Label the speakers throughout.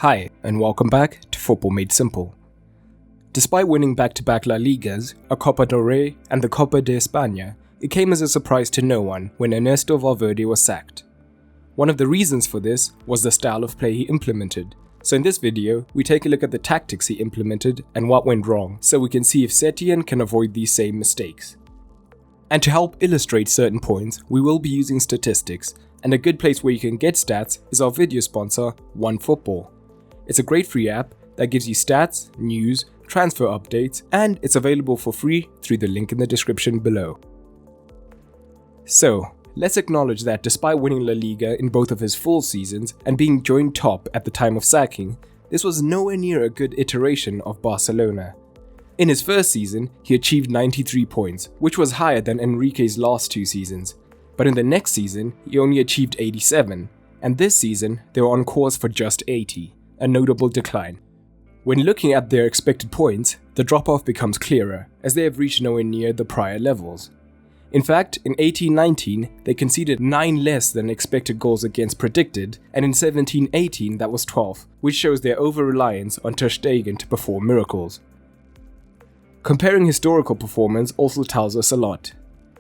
Speaker 1: Hi, and welcome back to Football Made Simple. Despite winning back-to-back La Ligas, a Copa del Rey, and the Copa de España, it came as a surprise to no one when Ernesto Valverde was sacked. One of the reasons for this was the style of play he implemented. So in this video, we take a look at the tactics he implemented and what went wrong, so we can see if Setien can avoid these same mistakes. And to help illustrate certain points, we will be using statistics, and a good place where you can get stats is our video sponsor, OneFootball. It's a great free app that gives you stats, news, transfer updates, and it's available for free through the link in the description below. So, let's acknowledge that despite winning La Liga in both of his full seasons and being joint top at the time of sacking, this was nowhere near a good iteration of Barcelona. In his first season, he achieved 93 points, which was higher than Enrique's last two seasons. But in the next season, he only achieved 87, and this season, they were on course for just 80. A notable decline. When looking at their expected points, the drop-off becomes clearer, as they have reached nowhere near the prior levels. In fact, in 18-19, they conceded 9 less than expected goals against predicted, and in 17-18 that was 12, which shows their over-reliance on Ter Stegen to perform miracles. Comparing historical performance also tells us a lot.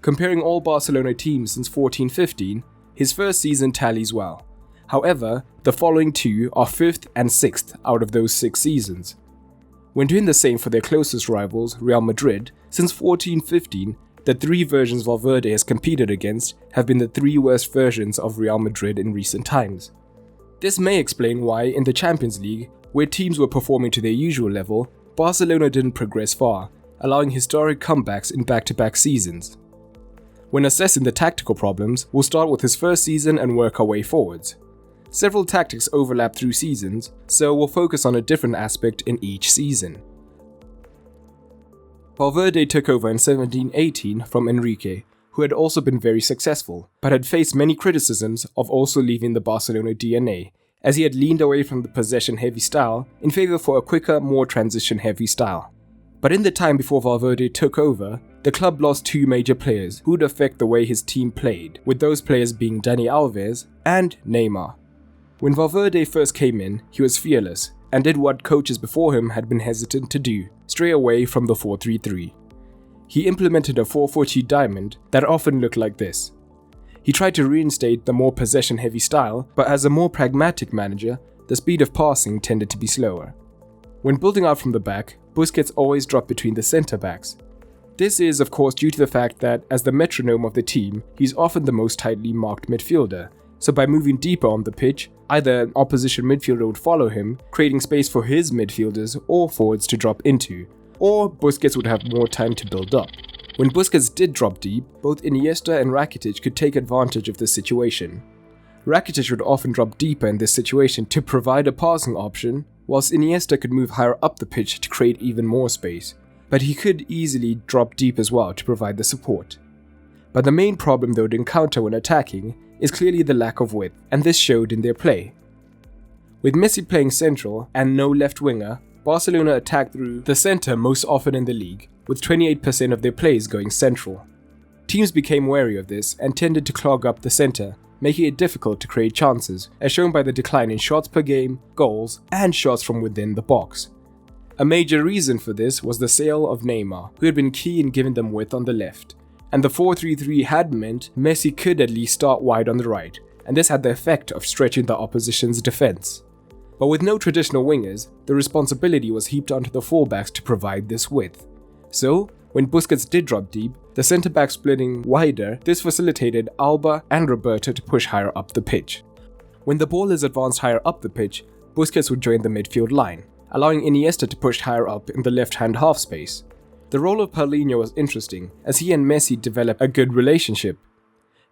Speaker 1: Comparing all Barcelona teams since 14-15, his first season tallies well. However, the following two are 5th and 6th out of those 6 seasons. When doing the same for their closest rivals, Real Madrid, since 14-15, the 3 versions Valverde has competed against have been the 3 worst versions of Real Madrid in recent times. This may explain why, in the Champions League, where teams were performing to their usual level, Barcelona didn't progress far, allowing historic comebacks in back-to-back seasons. When assessing the tactical problems, we'll start with his first season and work our way forwards. Several tactics overlap through seasons, so we'll focus on a different aspect in each season. Valverde took over in 17-18 from Enrique, who had also been very successful, but had faced many criticisms of also leaving the Barcelona DNA, as he had leaned away from the possession-heavy style in favor for a quicker, more transition-heavy style. But in the time before Valverde took over, the club lost 2 major players who would affect the way his team played, with those players being Dani Alves and Neymar. When Valverde first came in, he was fearless and did what coaches before him had been hesitant to do, stray away from the 4-3-3. He implemented a 4-4-2 diamond that often looked like this. He tried to reinstate the more possession-heavy style, but as a more pragmatic manager, the speed of passing tended to be slower. When building out from the back, Busquets always dropped between the centre-backs. This is of course due to the fact that, as the metronome of the team, he's often the most tightly marked midfielder. So by moving deeper on the pitch, either an opposition midfielder would follow him, creating space for his midfielders or forwards to drop into, or Busquets would have more time to build up. When Busquets did drop deep, both Iniesta and Rakitic could take advantage of this situation. Rakitic would often drop deeper in this situation to provide a passing option, whilst Iniesta could move higher up the pitch to create even more space, but he could easily drop deep as well to provide the support. But the main problem they would encounter when attacking is clearly the lack of width, and this showed in their play. With Messi playing central and no left winger, Barcelona attacked through the centre most often in the league, with 28% of their plays going central. Teams became wary of this and tended to clog up the centre, making it difficult to create chances, as shown by the decline in shots per game, goals, and shots from within the box. A major reason for this was the sale of Neymar, who had been key in giving them width on the left. And the 4-3-3 had meant Messi could at least start wide on the right, and this had the effect of stretching the opposition's defense. But with no traditional wingers, the responsibility was heaped onto the fullbacks to provide this width. So, when Busquets did drop deep, the centre-back splitting wider, this facilitated Alba and Roberto to push higher up the pitch. When the ball is advanced higher up the pitch, Busquets would join the midfield line, allowing Iniesta to push higher up in the left-hand half space. The role of Paulinho was interesting, as he and Messi developed a good relationship.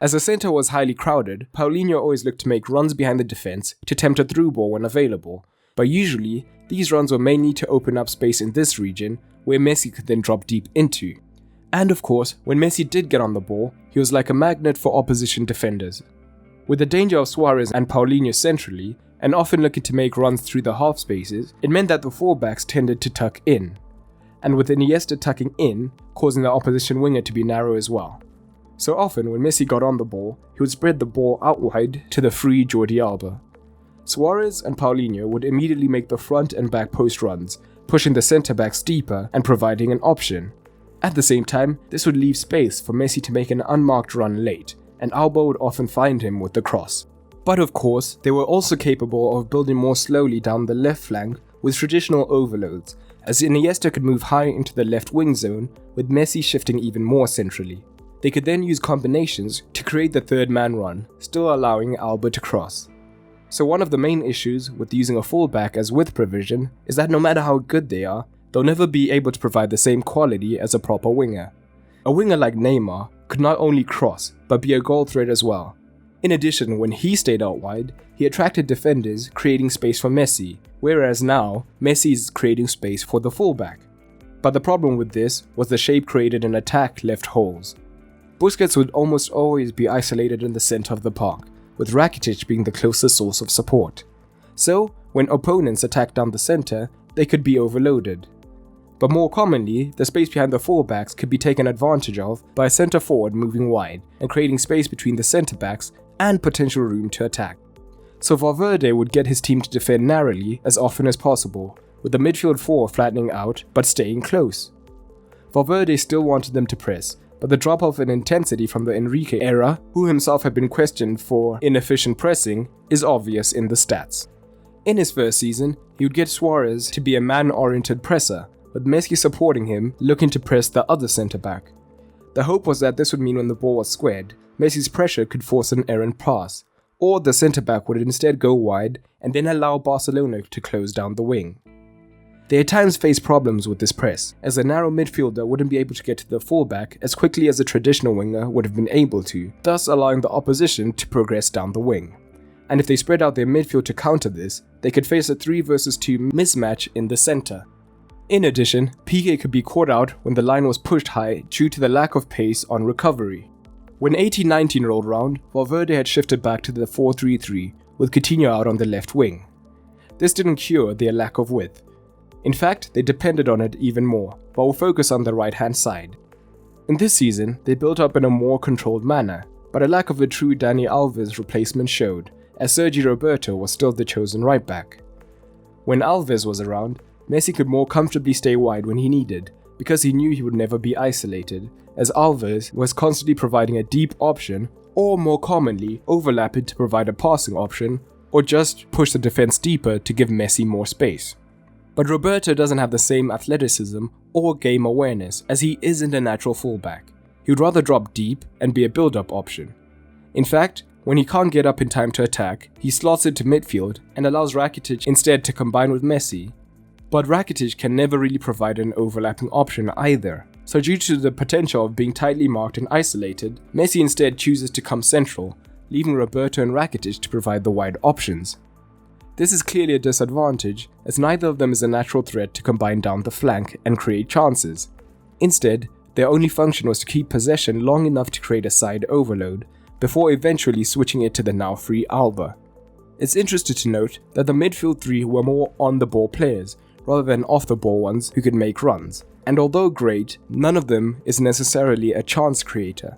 Speaker 1: As the centre was highly crowded, Paulinho always looked to make runs behind the defence to tempt a through ball when available, but usually, these runs were mainly to open up space in this region, where Messi could then drop deep into. And of course, when Messi did get on the ball, he was like a magnet for opposition defenders. With the danger of Suarez and Paulinho centrally, and often looking to make runs through the half spaces, it meant that the fullbacks tended to tuck in. And with Iniesta tucking in, causing the opposition winger to be narrow as well. So often when Messi got on the ball, he would spread the ball out wide to the free Jordi Alba. Suarez and Paulinho would immediately make the front and back post runs, pushing the centre-backs deeper and providing an option. At the same time, this would leave space for Messi to make an unmarked run late, and Alba would often find him with the cross. But of course, they were also capable of building more slowly down the left flank with traditional overloads, as Iniesta could move high into the left wing zone, with Messi shifting even more centrally. They could then use combinations to create the third man run, still allowing Alba to cross. So one of the main issues with using a fullback as width provision is that no matter how good they are, they'll never be able to provide the same quality as a proper winger. A winger like Neymar could not only cross, but be a goal threat as well. In addition, when he stayed out wide, he attracted defenders, creating space for Messi, whereas now, Messi is creating space for the fullback. But the problem with this was the shape created in attack left holes. Busquets would almost always be isolated in the center of the park, with Rakitic being the closest source of support. So, when opponents attacked down the center, they could be overloaded. But more commonly, the space behind the fullbacks could be taken advantage of by a centre forward moving wide and creating space between the centre backs and potential room to attack. So Valverde would get his team to defend narrowly as often as possible, with the midfield four flattening out but staying close. Valverde still wanted them to press, but the drop-off in intensity from the Enrique era, who himself had been questioned for inefficient pressing, is obvious in the stats. In his first season, he would get Suarez to be a man-oriented presser, with Messi supporting him, looking to press the other centre-back. The hope was that this would mean when the ball was squared, Messi's pressure could force an errant pass, or the centre-back would instead go wide and then allow Barcelona to close down the wing. They at times faced problems with this press, as a narrow midfielder wouldn't be able to get to the fullback as quickly as a traditional winger would have been able to, thus allowing the opposition to progress down the wing. And if they spread out their midfield to counter this, they could face a 3 versus 2 mismatch in the centre. In addition, Piqué could be caught out when the line was pushed high due to the lack of pace on recovery. When 18-19 rolled round, Valverde had shifted back to the 4-3-3, with Coutinho out on the left wing. This didn't cure their lack of width. In fact, they depended on it even more, but will focus on the right-hand side. In this season, they built up in a more controlled manner, but a lack of a true Dani Alves replacement showed, as Sergi Roberto was still the chosen right-back. When Alves was around, Messi could more comfortably stay wide when he needed, because he knew he would never be isolated, as Alves was constantly providing a deep option, or more commonly, overlapping to provide a passing option, or just push the defense deeper to give Messi more space. But Roberto doesn't have the same athleticism or game awareness, as he isn't a natural fullback. He would rather drop deep and be a build-up option. In fact, when he can't get up in time to attack, he slots into midfield and allows Rakitic instead to combine with Messi. But Rakitic can never really provide an overlapping option either, so due to the potential of being tightly marked and isolated, Messi instead chooses to come central, leaving Roberto and Rakitic to provide the wide options. This is clearly a disadvantage, as neither of them is a natural threat to combine down the flank and create chances. Instead, their only function was to keep possession long enough to create a side overload, before eventually switching it to the now free Alba. It's interesting to note that the midfield three were more on-the-ball players, rather than off-the-ball ones who could make runs, and although great, none of them is necessarily a chance creator.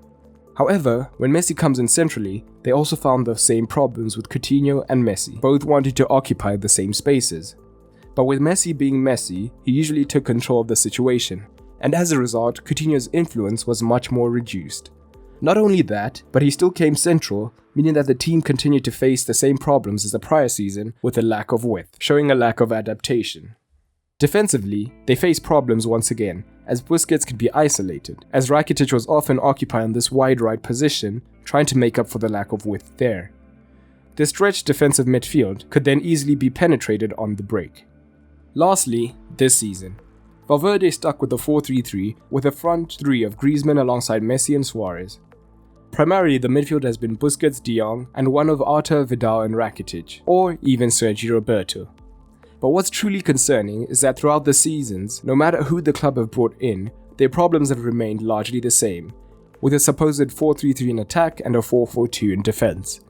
Speaker 1: However, when Messi comes in centrally, they also found the same problems with Coutinho and Messi, both wanting to occupy the same spaces. But with Messi being Messi, he usually took control of the situation, and as a result, Coutinho's influence was much more reduced. Not only that, but he still came central, meaning that the team continued to face the same problems as the prior season with a lack of width, showing a lack of adaptation. Defensively, they faced problems once again, as Busquets could be isolated, as Rakitic was often occupying this wide right position, trying to make up for the lack of width there. The stretched defensive midfield could then easily be penetrated on the break. Lastly, this season, Valverde stuck with the 4-3-3 with a front three of Griezmann alongside Messi and Suarez. Primarily, the midfield has been Busquets, De Jong, and one of Arthur, Vidal and Rakitic, or even Sergi Roberto. But what's truly concerning is that throughout the seasons, no matter who the club have brought in, their problems have remained largely the same, with a supposed 4-3-3 in attack and a 4-4-2 in defense.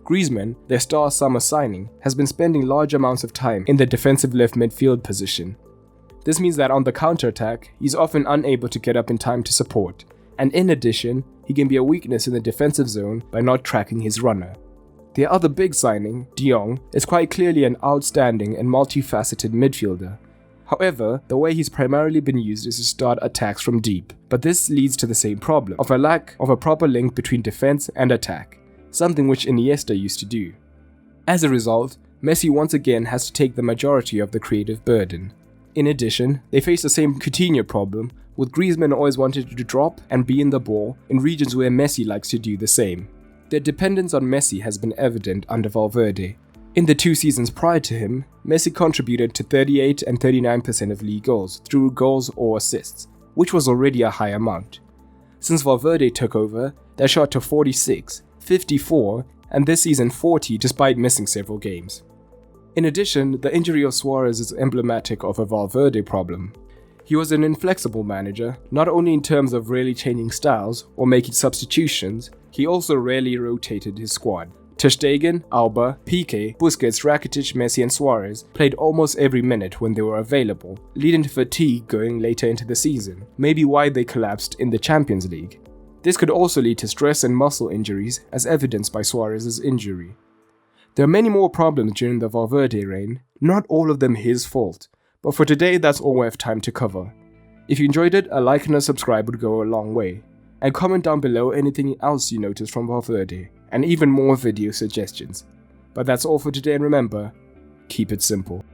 Speaker 1: Griezmann, their star summer signing, has been spending large amounts of time in the defensive left midfield position. This means that on the counter-attack, he's often unable to get up in time to support, and in addition, he can be a weakness in the defensive zone by not tracking his runner. Their other big signing, De Jong, is quite clearly an outstanding and multifaceted midfielder. However, the way he's primarily been used is to start attacks from deep, but this leads to the same problem of a lack of a proper link between defense and attack, something which Iniesta used to do. As a result, Messi once again has to take the majority of the creative burden. In addition, they face the same Coutinho problem, with Griezmann always wanting to drop and be in the ball in regions where Messi likes to do the same. Their dependence on Messi has been evident under Valverde. In the 2 seasons prior to him, Messi contributed to 38 and 39% of league goals through goals or assists, which was already a high amount. Since Valverde took over, that shot to 46, 54, and this season 40 despite missing several games. In addition, the injury of Suarez is emblematic of a Valverde problem. He was an inflexible manager, not only in terms of rarely changing styles or making substitutions, he also rarely rotated his squad. Ter Stegen, Alba, Piqué, Busquets, Rakitic, Messi and Suarez played almost every minute when they were available, leading to fatigue going later into the season, maybe why they collapsed in the Champions League. This could also lead to stress and muscle injuries, as evidenced by Suarez's injury. There are many more problems during the Valverde reign, not all of them his fault, but for today that's all we have time to cover. If you enjoyed it, a like and a subscribe would go a long way. And comment down below anything else you noticed from Valverde, and even more video suggestions. But that's all for today, and remember, keep it simple.